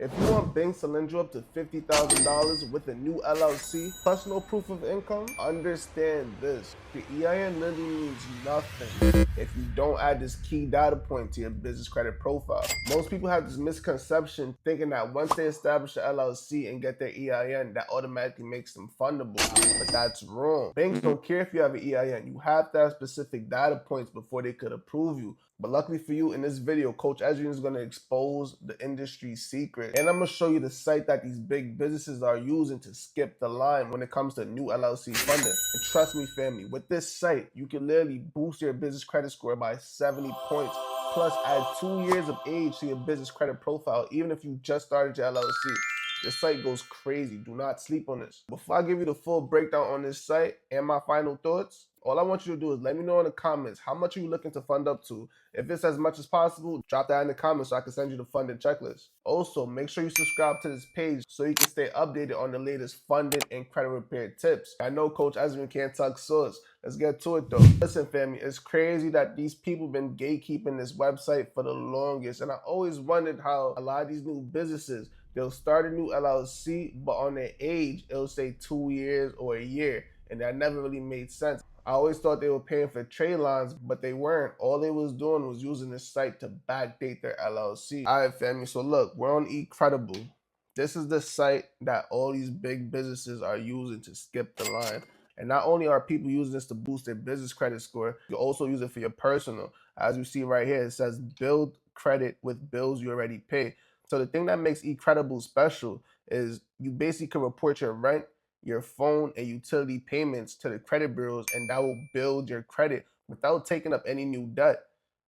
If you want banks to lend you up to $50,000 with a new LLC plus no proof of income, understand this. The EIN literally means nothing if you don't add this key data point to your business credit profile. Most people have this misconception thinking that once they establish an LLC and get their EIN, that automatically makes them fundable, but that's wrong. Banks don't care if you have an EIN. You have to have specific data points before they could approve you. But luckily for you, in this video, Coach Ezrian is going to expose the industry secret. And I'm going to show you the site that these big businesses are using to skip the line when it comes to new LLC funding. And trust me, family, with this site, you can literally boost your business credit score by 70 points. Plus, add 2 years of age to your business credit profile, even if you just started your LLC. This site goes crazy. Do not sleep on this. Before I give you the full breakdown on this site and my final thoughts, all I want you to do is let me know in the comments how much are you looking to fund up to. If it's as much as possible, drop that in the comments so I can send you the funding checklist. Also, make sure you subscribe to this page so you can stay updated on the latest funding and credit repair tips. I know Coach Ezrian can't talk sauce. Let's get to it though. Listen, family, it's crazy that these people been gatekeeping this website for the longest, and I always wondered how a lot of these new businesses, they'll start a new LLC, but on their age, it'll say 2 years or a year, and that never really made sense. I always thought they were paying for trade lines, but they weren't. All they was doing was using this site to backdate their LLC. All right, family, so look, we're on Ecredible. This is the site that all these big businesses are using to skip the line. And not only are people using this to boost their business credit score, you also use it for your personal. As you see right here, it says build credit with bills you already pay. So the thing that makes Ecredible special is you basically can report your rent, your phone, and utility payments to the credit bureaus, and that will build your credit without taking up any new debt,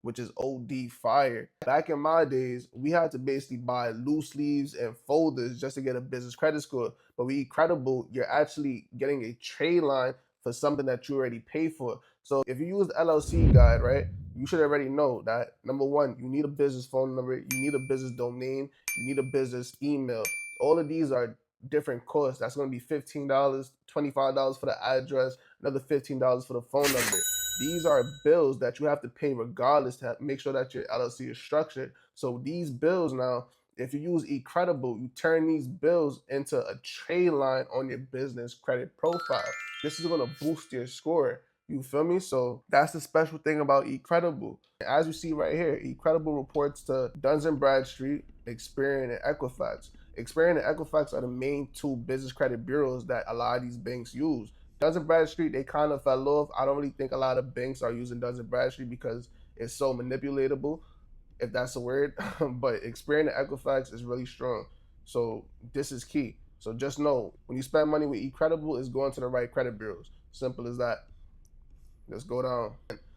which is OD fire. Back in my days, we had to basically buy loose leaves and folders just to get a business credit score. But with Ecredible, you're actually getting a trade line for something that you already pay for. So if you use the LLC guide, right, you should already know that number one, you need a business phone number, you need a business domain, you need a business email. All of these are different costs. That's going to be $15, $25 for the address, another $15 for the phone number. These are bills that you have to pay regardless to make sure that your LLC is structured. So these bills now, if you use Ecredible, you turn these bills into a trade line on your business credit profile. This is going to boost your score. You feel me? So that's the special thing about Ecredible. As you see right here, Ecredible reports to DUNS Bradstreet, Experian, and Equifax. Experian and Equifax are the main two business credit bureaus that a lot of these banks use. DUNS Bradstreet, they kind of fell off. I don't really think a lot of banks are using DUNS Bradstreet because it's so manipulatable, if that's a word. But Experian and Equifax is really strong. So this is key. So just know, when you spend money with Ecredible, it's going to the right credit bureaus. Simple as that. Let's go down.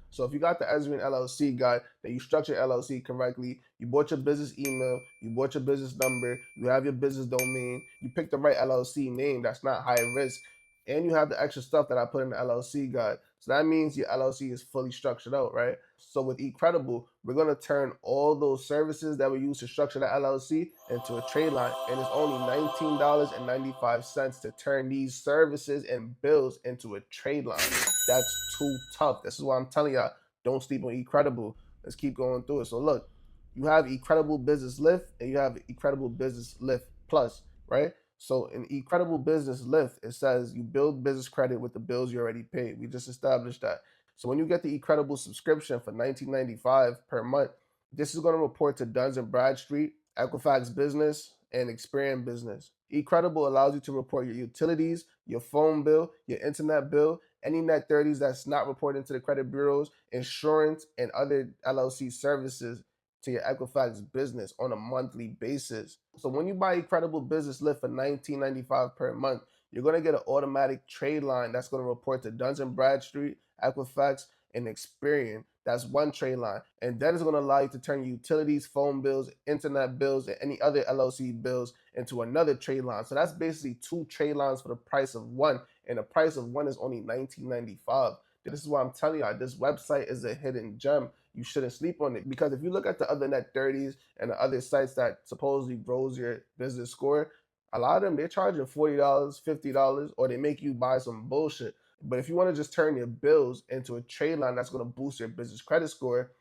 So if you got the Ezrian LLC guide, then you structure LLC correctly, you bought your business email, you bought your business number, you have your business domain, you picked the right LLC name that's not high risk, and you have the extra stuff that I put in the LLC guide. So that means your LLC is fully structured out, right? So with Ecredible, we're going to turn all those services that we use to structure the LLC into a trade line. And it's only $19.95 to turn these services and bills into a trade line. That's too tough. This is why I'm telling y'all, don't sleep on Ecredible. Let's keep going through it. So look, you have Ecredible Business Lift and you have Ecredible Business Lift Plus, right? So in Ecredible Business Lift, it says you build business credit with the bills you already paid. We just established that. So when you get the Ecredible subscription for $19.95 per month, this is going to report to DUNS Bradstreet, Equifax Business, and Experian Business. Ecredible allows you to report your utilities, your phone bill, your internet bill, any net 30s that's not reported to the credit bureaus, insurance, and other LLC services to your Equifax business on a monthly basis. So when you buy Ecredible Business Lift for $19.95 per month, you're going to get an automatic trade line that's going to report to DUNS Bradstreet, Equifax, and Experian. That's one trade line. And that is going to allow you to turn utilities, phone bills, internet bills, and any other LLC bills into another trade line. So that's basically two trade lines for the price of one. And the price of one is only $19.95. This is why I'm telling you, this website is a hidden gem. You shouldn't sleep on it, because if you look at the other net 30s and the other sites that supposedly grows your business score, a lot of them, they're charging $40, $50, or they make you buy some bullshit. But if you want to just turn your bills into a trade line that's going to boost your business credit score,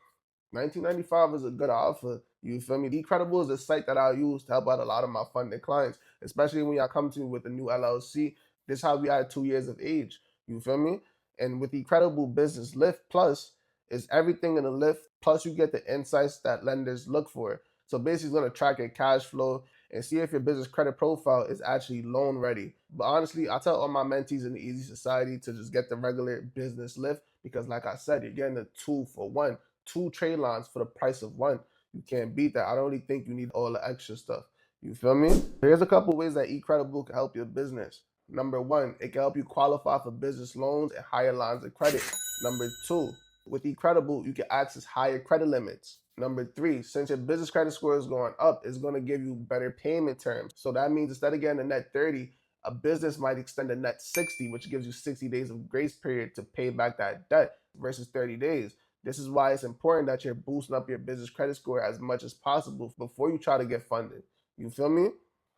$19.95 is a good offer. You feel me? eCredible is a site that I use to help out a lot of my funded clients, especially when y'all come to me with a new LLC. This is how we add 2 years of age. You feel me? And with Ecredible Business Lift Plus, is everything in the lift, plus you get the insights that lenders look for. So basically, it's going to track your cash flow and see if your business credit profile is actually loan ready. But honestly, I tell all my mentees in the Easy Society to just get the regular business lift because, like I said, you're getting a 2-for-1, 2 trade lines for the price of 1. You can't beat that. I don't really think you need all the extra stuff. You feel me? Here's a couple ways that eCredible can help your business. Number 1, it can help you qualify for business loans and higher lines of credit. Number 2, with eCredible, you can access higher credit limits. Number 3, since your business credit score is going up, it's going to give you better payment terms. So that means instead of getting a net 30, a business might extend a net 60, which gives you 60 days of grace period to pay back that debt versus 30 days. This is why it's important that you're boosting up your business credit score as much as possible before you try to get funded. You feel me?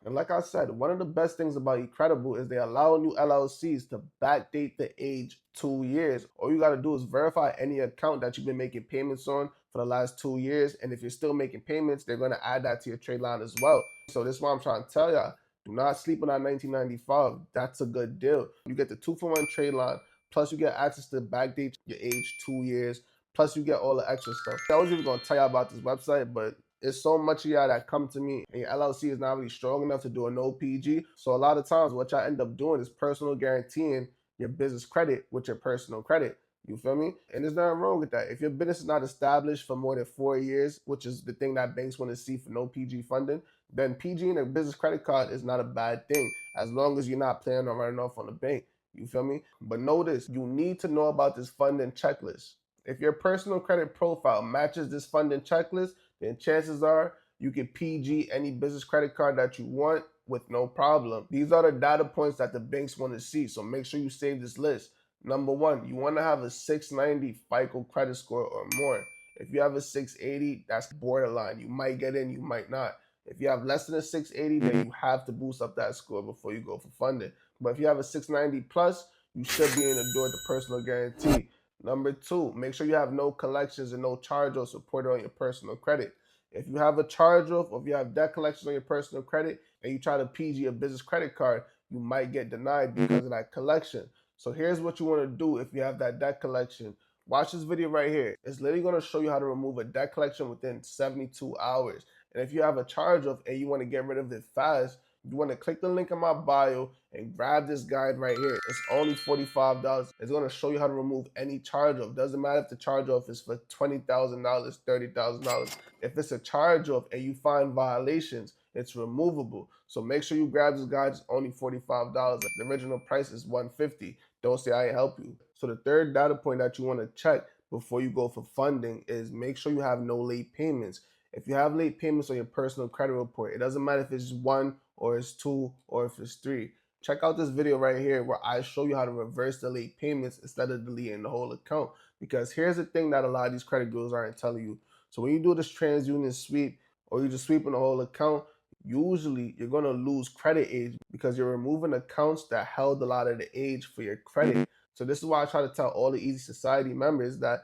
And like I said, one of the best things about Ecredible is they allow new LLCs to backdate the age 2 years. All you got to do is verify any account that you've been making payments on for the last 2 years. And if you're still making payments, they're going to add that to your trade line as well. So this is what I'm trying to tell y'all. Do not sleep on that 1995. That's a good deal. You get the 2-for-1 trade line, plus you get access to backdate your age 2 years, plus you get all the extra stuff. I was even going to tell y'all about this website, but it's so much of y'all that come to me and your LLC is not really strong enough to do a no PG. So a lot of times what y'all end up doing is personal guaranteeing your business credit with your personal credit. You feel me? And there's nothing wrong with that. If your business is not established for more than 4 years, which is the thing that banks want to see for no PG funding, then PG and a business credit card is not a bad thing as long as you're not planning on running off on the bank. You feel me? But notice, you need to know about this funding checklist. If your personal credit profile matches this funding checklist, then chances are you can PG any business credit card that you want with no problem. These are the data points that the banks want to see, so make sure you save this list. Number 1, you want to have a 690 FICO credit score or more. If you have a 680, that's borderline. You might get in, you might not. If you have less than a 680, then you have to boost up that score before you go for funding. But if you have a 690 plus, you should be in the door with the personal guarantee. Number 2, make sure you have no collections and no charge-offs reported on your personal credit. If you have a charge-off or if you have debt collections on your personal credit and you try to PG a business credit card, you might get denied because of that collection. So here's what you want to do if you have that debt collection. Watch this video right here. It's literally going to show you how to remove a debt collection within 72 hours. And if you have a charge-off and you want to get rid of it fast, you want to click the link in my bio and grab this guide right here. It's only $45. It's going to show you how to remove any charge-off. Doesn't matter if the charge-off is for $20,000, $30,000. If it's a charge-off and you find violations, it's removable. So make sure you grab this guide. It's only $45. The original price is $150. Don't say I ain't help you. So the third data point that you want to check before you go for funding is make sure you have no late payments. If you have late payments on your personal credit report, it doesn't matter if it's 1 or it's 2 or if it's 3. Check out this video right here where I show you how to reverse the late payments instead of deleting the whole account. Because here's the thing that a lot of these credit bureaus aren't telling you. So when you do this TransUnion sweep or you just sweeping the whole account, usually you're going to lose credit age because you're removing accounts that held a lot of the age for your credit. So this is why I try to tell all the Easy Society members that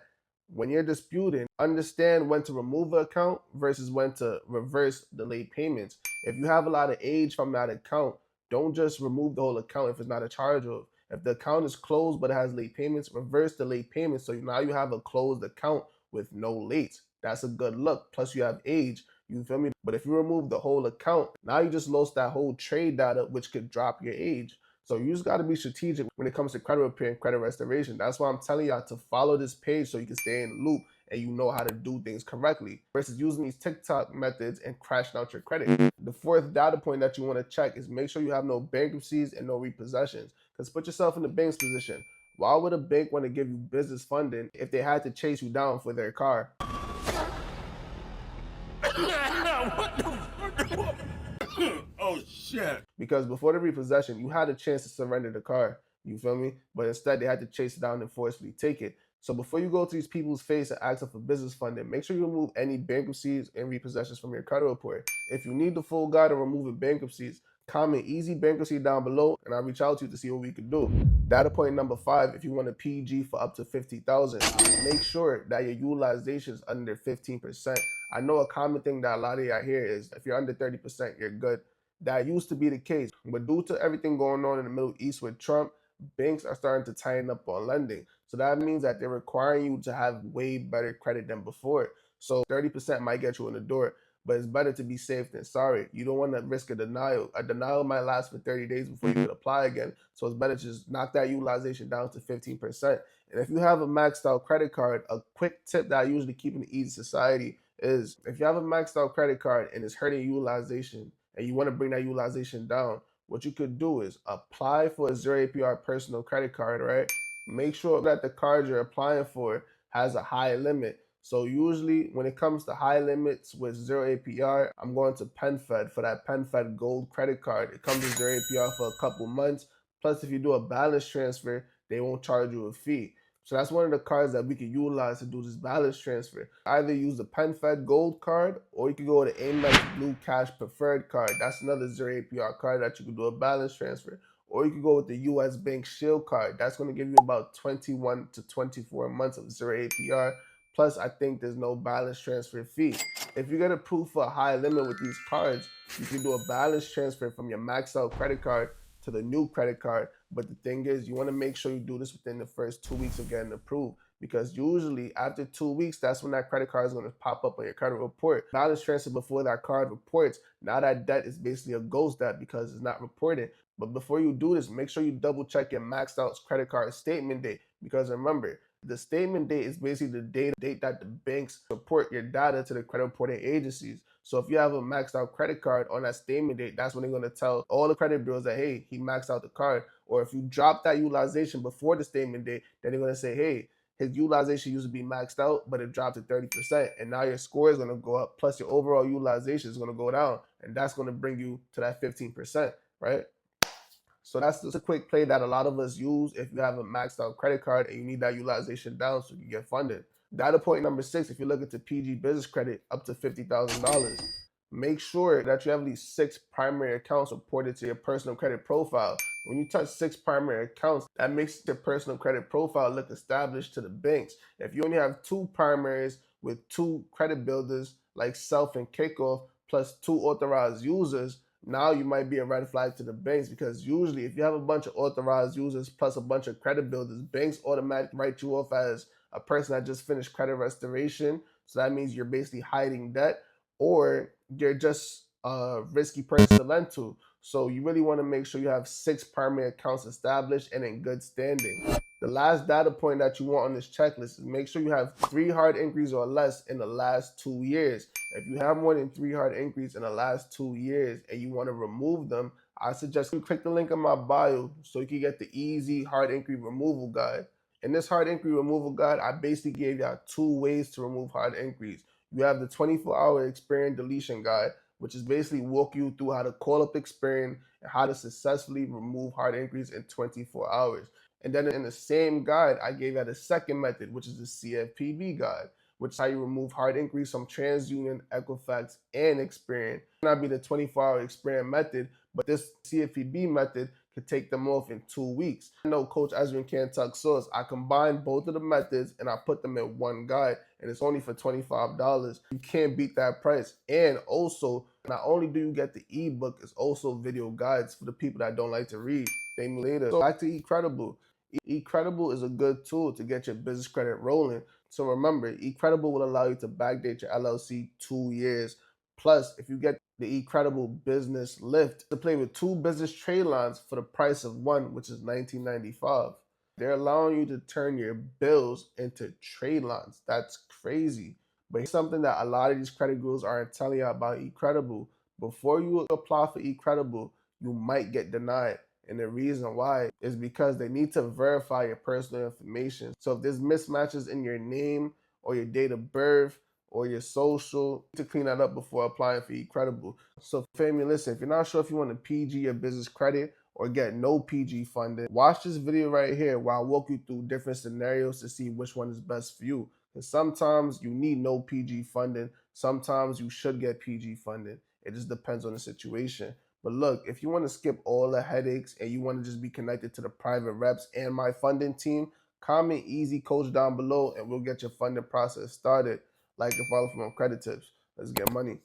when you're disputing, understand when to remove an account versus when to reverse the late payments. If you have a lot of age from that account, don't just remove the whole account if it's not a charge-off. If the account is closed but it has late payments, reverse the late payments so now you have a closed account with no late. That's a good look. Plus you have age. You feel me? But if you remove the whole account, now you just lost that whole trade data, which could drop your age. So you just got to be strategic when it comes to credit repair and credit restoration. That's why I'm telling y'all to follow this page so you can stay in the loop and you know how to do things correctly versus using these TikTok methods and crashing out your credit. The fourth data point that you want to check is make sure you have no bankruptcies and no repossessions. Because put yourself in the bank's position. Why would a bank want to give you business funding if they had to chase you down for their car? Oh shit. Because before the repossession, you had a chance to surrender the car. You feel me? But instead they had to chase it down and forcefully take it. So before you go to these people's face and ask them for business funding, make sure you remove any bankruptcies and repossessions from your credit report. If you need the full guide on removing bankruptcies, Comment easy bankruptcy down below and I'll reach out to you to see what we can do. Data point number 5, if you want a PG for up to 50,000, make sure that your utilization is under 15%. I know a common thing that a lot of y'all hear is if you're under 30%, you're good. That used to be the case, but due to everything going on in the Middle East with Trump, banks are starting to tighten up on lending. So that means that they're requiring you to have way better credit than before. So 30% might get you in the door, but it's better to be safe than sorry. You don't want to risk a denial. A denial might last for 30 days before you can apply again. So it's better to just knock that utilization down to 15%. And if you have a maxed out credit card, a quick tip that I usually keep in the easy society is if you have a maxed out credit card and it's hurting utilization and you want to bring that utilization down, what you could do is apply for a 0 APR personal credit card, right? Make sure that the card you're applying for has a high limit. So usually when it comes to high limits with 0 APR, I'm going to PenFed for that PenFed Gold credit card. It comes with 0 APR for a couple months. Plus, if you do a balance transfer, they won't charge you a fee. So that's one of the cards that we can utilize to do this balance transfer. Either use the PenFed Gold card or you can go to Amex Blue Cash Preferred card. That's another 0 APR card that you can do a balance transfer. Or you can go with the US Bank Shield card. That's going to give you about 21 to 24 months of 0 APR. Plus, I think there's no balance transfer fee. If you get approved for a high limit with these cards, you can do a balance transfer from your maxed out credit card to the new credit card. But the thing is, you want to make sure you do this within the first 2 weeks of getting approved, because usually after 2 weeks, that's when that credit card is going to pop up on your credit report. Balance transfer before that card reports. Now that debt is basically a ghost debt because it's not reported. But before you do this, make sure you double check your maxed out credit card statement date, because remember, the statement date is basically the date that the banks report your data to the credit reporting agencies. So if you have a maxed out credit card on that statement date, that's when they're going to tell all the credit bureaus that, hey, he maxed out the card. Or if you drop that utilization before the statement date, then they're going to say, hey, his utilization used to be maxed out, but it dropped to 30%. And now your score is going to go up. Plus your overall utilization is going to go down. And that's going to bring you to that 15%, right? So that's just a quick play that a lot of us use if you have a maxed out credit card and you need that utilization down so you can get funded. Data point number 6, if you're looking to PG business credit up to $50,000, make sure that you have at least 6 primary accounts reported to your personal credit profile. When you touch 6 primary accounts, that makes your personal credit profile look established to the banks. If you only have 2 primaries with 2 credit builders like Self and Kickoff plus 2 authorized users, now you might be a red flag to the banks, because usually if you have a bunch of authorized users plus a bunch of credit builders, banks automatically write you off as a person that just finished credit restoration. So that means you're basically hiding debt, or you're just a risky person to lend to. So you really want to make sure you have 6 primary accounts established and in good standing. The last data point that you want on this checklist is make sure you have 3 hard inquiries or less in the last 2 years. If you have more than 3 hard inquiries in the last 2 years and you want to remove them, I suggest you click the link in my bio so you can get the easy hard inquiry removal guide. In this hard inquiry removal guide, I basically gave y'all 2 ways to remove hard inquiries. You have the 24-hour Experian deletion guide, which is basically walk you through how to call up Experian and how to successfully remove hard inquiries in 24 hours. And then in the same guide, I gave you the second method, which is the CFPB guide, which is how you remove hard inquiries from TransUnion, Equifax, and Experian. It might not be the 24-hour Experian method, but this CFPB method could take them off in 2 weeks. I know Coach Ezrin can't tuck sauce. I combined both of the methods and I put them in one guide, and it's only for $25. You can't beat that price. And also, not only do you get the ebook, it's also video guides for the people that don't like to read. Thank me later. So back to Ecredible. Ecredible is a good tool to get your business credit rolling. So remember, Ecredible will allow you to backdate your LLC 2 years. Plus, if you get the Ecredible Business Lift, to play with 2 business trade lines for the price of 1, which is $19.95. They're allowing you to turn your bills into trade lines. That's crazy. But here's something that a lot of these credit gurus aren't telling you about Ecredible. Before you apply for Ecredible, you might get denied. And the reason why is because they need to verify your personal information. So if there's mismatches in your name or your date of birth or your social, to clean that up before applying for Ecredible. So family, listen, if you're not sure if you want to PG your business credit or get no PG funding, watch this video right here where I walk you through different scenarios to see which one is best for you. Because sometimes you need no PG funding. Sometimes you should get PG funding. It just depends on the situation. But look, if you want to skip all the headaches and you want to just be connected to the private reps and my funding team, comment easy coach down below and we'll get your funding process started. Like and follow for more credit tips. Let's get money.